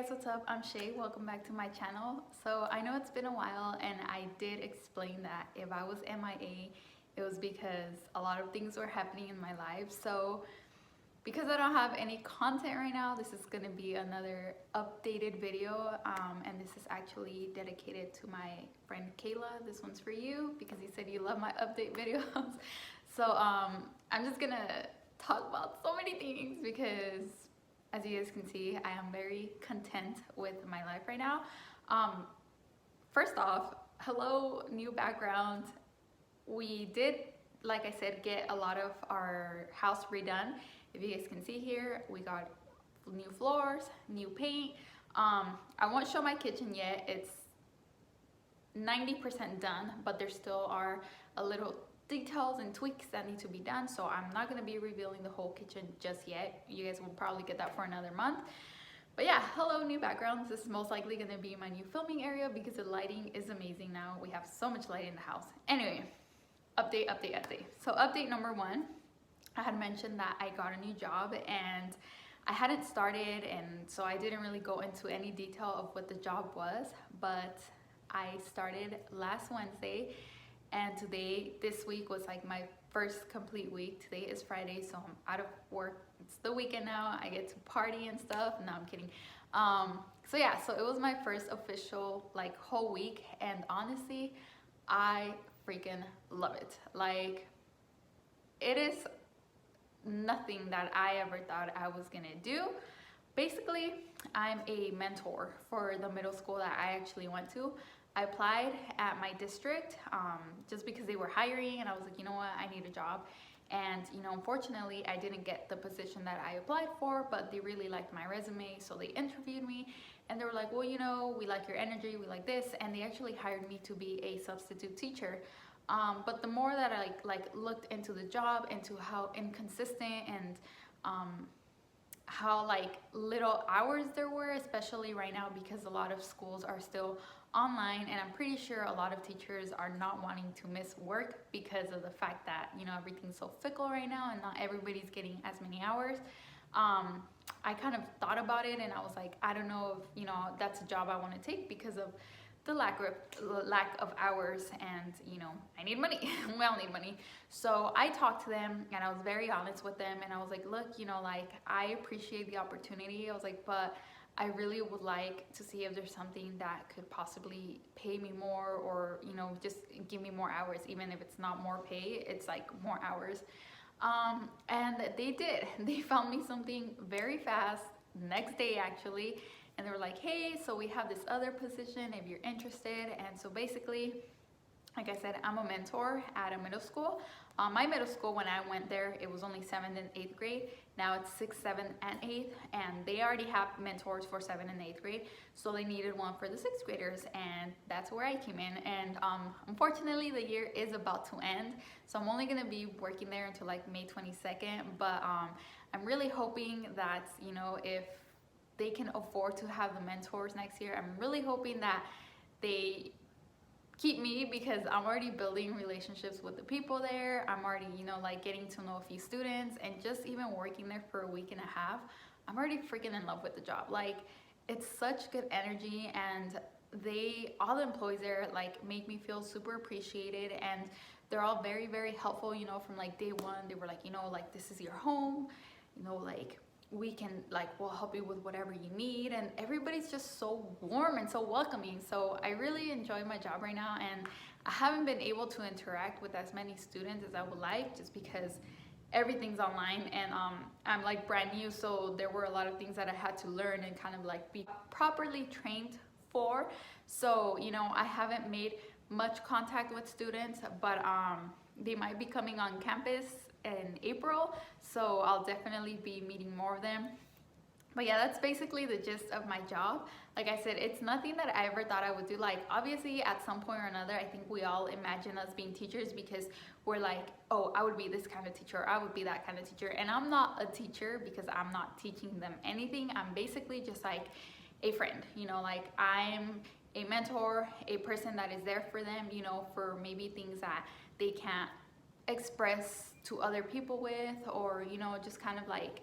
guys, what's up? I'm Shay. Welcome back to my channel. So I know it's been a while and I did explain that if I was MIA, it was because a lot of things were happening in my life. So because I don't have any content right now, this is going to be another updated video, and this is actually dedicated to my friend Kayla. This one's for you because you said you love my update videos. So I'm just gonna talk about so many things because as you guys can see, I am very content with my life right now. First off, hello, new background. We did, like I said, get a lot of our house redone. If you guys can see here, we got new floors, new paint. I won't show my kitchen yet. It's 90% done, but there still are a little details and tweaks that need to be done, so I'm not going to be revealing the whole kitchen just yet. You guys will probably get that for another month. But yeah, hello, new backgrounds. This is most likely going to be my new filming area because the lighting is amazing now. We have so much light in the house. Anyway, update. So update number one, I had mentioned that I got a new job and I hadn't started, and so I didn't really go into any detail of what the job was, but I started last Wednesday. And today, this week was like my first complete week. Today is Friday, so I'm out of work. It's the weekend now. I get to party and stuff. No, I'm kidding. So yeah, so it was my first official like whole week, and honestly, I freaking love it. Like, it is nothing that I ever thought I was gonna do. Basically, I'm a mentor for the middle school that I actually went to. I applied at my district just because they were hiring, and I was like, you know what, I need a job. And you know, unfortunately, I didn't get the position that I applied for, but they really liked my resume, so they interviewed me, and they were like, well, you know, we like your energy, we like this, and they actually hired me to be a substitute teacher. But the more that I like looked into the job, into how inconsistent and how like little hours there were, especially right now because a lot of schools are still online, and I'm pretty sure a lot of teachers are not wanting to miss work because of the fact that, you know, everything's so fickle right now and not everybody's getting as many hours. I kind of thought about it and I was like, I don't know if, you know, that's a job I want to take because of the lack of hours, and you know, I need money. We all need money. So I talked to them and I was very honest with them, and I was like, look, you know, like, I appreciate the opportunity. I was like, but I really would like to see if there's something that could possibly pay me more, or you know, just give me more hours. Even if it's not more pay, it's like more hours. And they did. They found me something very fast, next day actually. And they were like, hey, so we have this other position if you're interested. And so basically, like I said, I'm a mentor at a middle school. My middle school, when I went there, it was only 7th and 8th grade. Now it's 6th, 7th, and 8th, and they already have mentors for 7th and 8th grade. So they needed one for the 6th graders, and that's where I came in. And unfortunately, the year is about to end. So I'm only gonna be working there until like May 22nd. But I'm really hoping that, you know, if they can afford to have the mentors next year, I'm really hoping that they keep me, because I'm already building relationships with the people there. I'm already, you know, like getting to know a few students, and just even working there for a week and a half, I'm already freaking in love with the job. Like, it's such good energy, and all the employees there like make me feel super appreciated, and they're all very, very helpful. You know, from like day one, they were like, you know, like, this is your home, you know, like, we can, like, we'll help you with whatever you need, and everybody's just so warm and so welcoming. So I really enjoy my job right now, and I haven't been able to interact with as many students as I would like, just because everything's online, and I'm like brand new, so there were a lot of things that I had to learn and kind of like be properly trained for. So, you know, I haven't made much contact with students, but they might be coming on campus in April, so I'll definitely be meeting more of them. But yeah, that's basically the gist of my job. Like I said, it's nothing that I ever thought I would do. Like, obviously at some point or another, I think we all imagine us being teachers because we're like, oh, I would be this kind of teacher, or I would be that kind of teacher. And I'm not a teacher because I'm not teaching them anything. I'm basically just like a friend, you know, like, I'm a mentor, a person that is there for them, you know, for maybe things that they can't express to other people with, or you know, just kind of like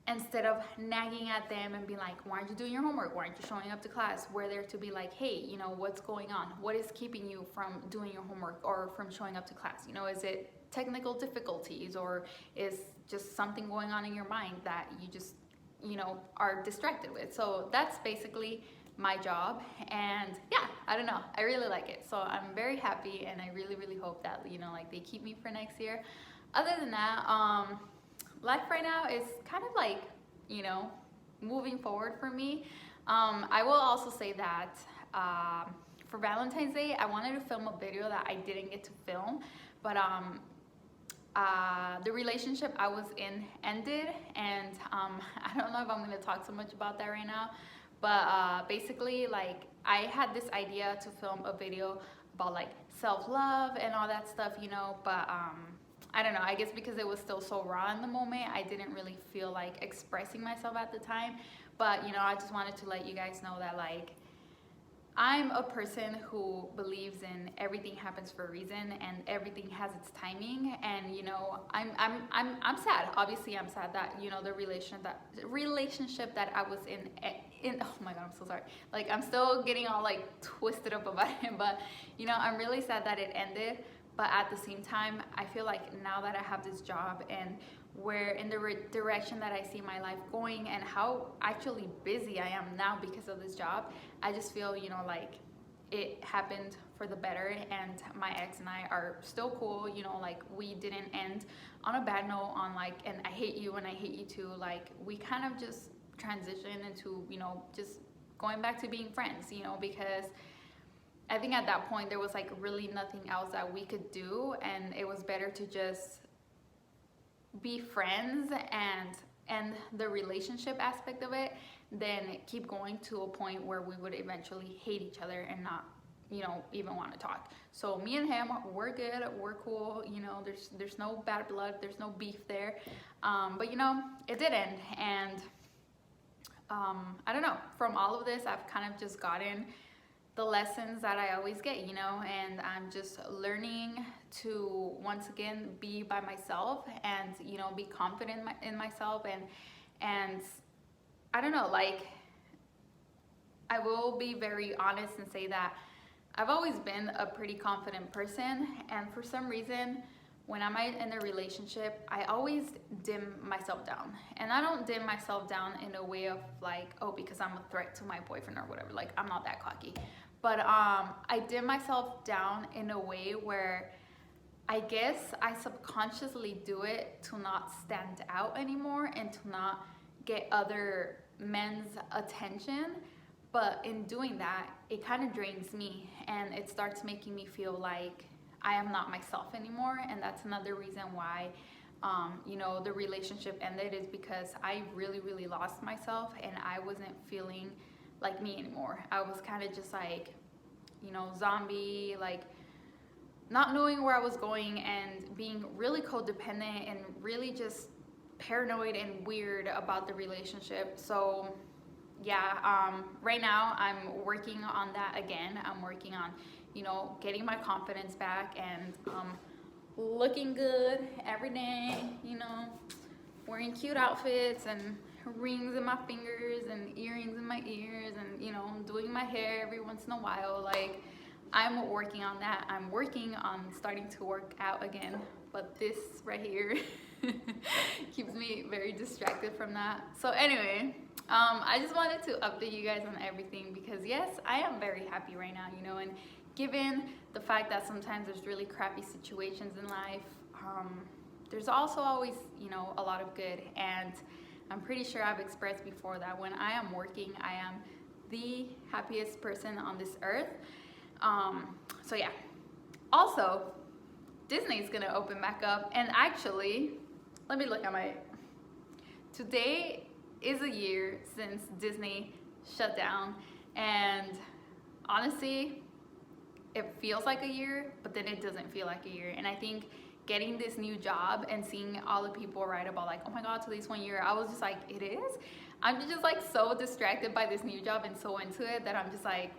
instead of nagging at them and being like, why aren't you doing your homework? Why aren't you showing up to class? We're there to be like, hey, you know, what's going on? What is keeping you from doing your homework or from showing up to class? You know, is it technical difficulties, or is just something going on in your mind that you just, you know, are distracted with? So that's basically my job. And yeah, I don't know, I really like it. So I'm very happy, and I really, really hope that, you know, like they keep me for next year. Other than that, life right now is kind of like, you know, moving forward for me. I will also say that for Valentine's Day, I wanted to film a video that I didn't get to film, but the relationship I was in ended, and I don't know if I'm going to talk so much about that right now, but basically, like, I had this idea to film a video about like self-love and all that stuff, you know, but I don't know, I guess because it was still so raw in the moment, I didn't really feel like expressing myself at the time. But, you know, I just wanted to let you guys know that, like, I'm a person who believes in everything happens for a reason and everything has its timing. And, you know, I'm sad. Obviously, I'm sad that, you know, the relationship that I was in, oh my God, I'm so sorry. Like, I'm still getting all like twisted up about it, but, you know, I'm really sad that it ended. But at the same time, I feel like now that I have this job and where in the direction that I see my life going and how actually busy I am now because of this job, I just feel, you know, like it happened for the better. And my ex and I are still cool, you know, like we didn't end on a bad note on like, and I hate you and I hate you too. Like, we kind of just transitioned into, you know, just going back to being friends, you know, because I think at that point there was like really nothing else that we could do, and it was better to just be friends and the relationship aspect of it than keep going to a point where we would eventually hate each other and not, you know, even want to talk. So me and him, we're good, we're cool, you know, there's no bad blood, there's no beef there. But you know, it did end, and I don't know, from all of this I've kind of just gotten the lessons that I always get, you know, and I'm just learning to once again be by myself and, you know, be confident in myself, and I don't know, like, I will be very honest and say that I've always been a pretty confident person, and for some reason when I'm in a relationship, I always dim myself down. And I don't dim myself down in a way of like, oh, because I'm a threat to my boyfriend or whatever. Like, I'm not that cocky. But I dim myself down in a way where I guess I subconsciously do it to not stand out anymore and to not get other men's attention. But in doing that, it kind of drains me, and it starts making me feel like I am not myself anymore. And that's another reason why, you know, the relationship ended, is because I really, really lost myself and I wasn't feeling like me anymore. I was kind of just like, you know, zombie, like not knowing where I was going and being really codependent and really just paranoid and weird about the relationship. So yeah, right now I'm working on that again. I'm working on, you know, getting my confidence back and looking good every day, you know, wearing cute outfits and rings in my fingers and earrings in my ears, and, you know, doing my hair every once in a while. Like, I'm working on that. I'm working on starting to work out again, but this right here keeps me very distracted from that. So anyway, I just wanted to update you guys on everything, because yes, I am very happy right now, you know, and given the fact that sometimes there's really crappy situations in life, there's also always, you know, a lot of good. And I'm pretty sure I've expressed before that when I am working, I am the happiest person on this earth. So yeah. Also, Disney's gonna open back up, and actually, let me look at my, today is a year since Disney shut down, and honestly, it feels like a year, but then it doesn't feel like a year. And I think getting this new job and seeing all the people write about like, oh my God, today's 1 year, I was just like, it is? I'm just like so distracted by this new job and so into it that I'm just like,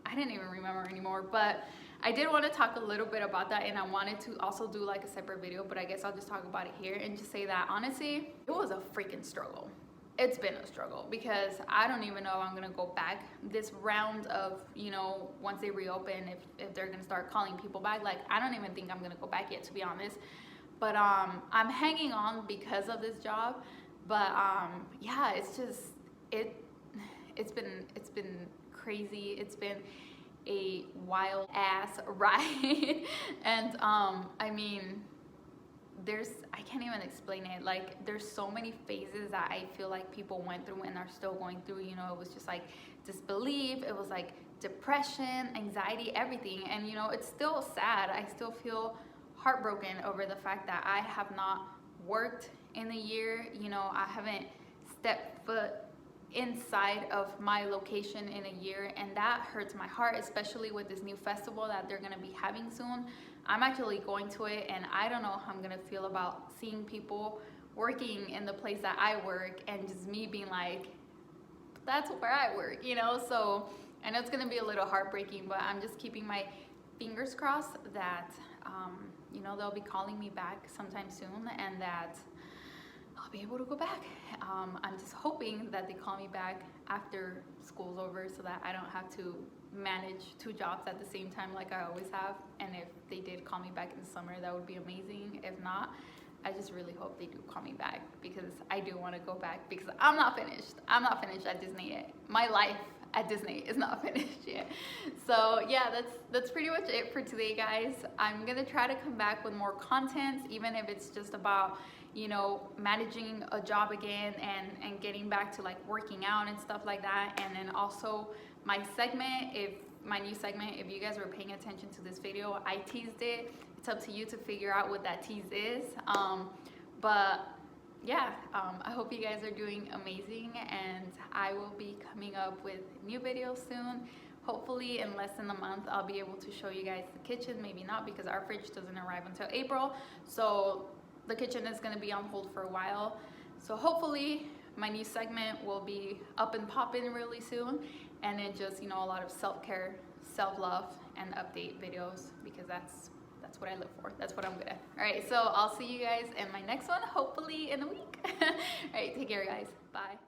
I didn't even remember anymore. But I did want to talk a little bit about that, and I wanted to also do like a separate video, but I guess I'll just talk about it here and just say that honestly, it was a freaking struggle. it's been a struggle because I don't even know if I'm gonna go back this round of, you know, once they reopen, if they're gonna start calling people back. Like, I don't even think I'm gonna go back yet, to be honest. But I'm hanging on because of this job. But yeah, it's just it's been crazy. It's been a wild ass ride. And I mean, I can't even explain it. Like, there's so many phases that I feel like people went through and are still going through. You know, it was just like disbelief, it was like depression, anxiety, everything. And you know, it's still sad. I still feel heartbroken over the fact that I have not worked in a year. You know, I haven't stepped foot inside of my location in a year, and that hurts my heart, especially with this new festival that they're gonna be having soon. I'm actually going to it, and I don't know how I'm gonna feel about seeing people working in the place that I work and just me being like, that's where I work, you know? So I know it's gonna be a little heartbreaking, but I'm just keeping my fingers crossed that you know, they'll be calling me back sometime soon, and that I'll be able to go back. I'm just hoping that they call me back after school's over so that I don't have to manage 2 jobs at the same time like I always have. And if they did call me back in the summer, that would be amazing. If not, I just really hope they do call me back, because I do want to go back, because I'm not finished. I'm not finished at Disney yet. My life at Disney is not finished yet. So yeah, that's pretty much it for today, guys. I'm gonna try to come back with more content, even if it's just about, you know, managing a job again and getting back to like working out and stuff like that. And then also my segment, my new segment, if you guys were paying attention to this video, I teased it. It's up to you to figure out what that tease is. But yeah, I hope you guys are doing amazing, and I will be coming up with new videos soon. Hopefully in less than a month, I'll be able to show you guys the kitchen. Maybe not, because our fridge doesn't arrive until April. So the kitchen is gonna be on hold for a while. So hopefully my new segment will be up and popping really soon. And then just, you know, a lot of self-care, self-love, and update videos, because that's what I live for. That's what I'm good at. All right, so I'll see you guys in my next one, hopefully in a week. All right, take care, guys. Bye.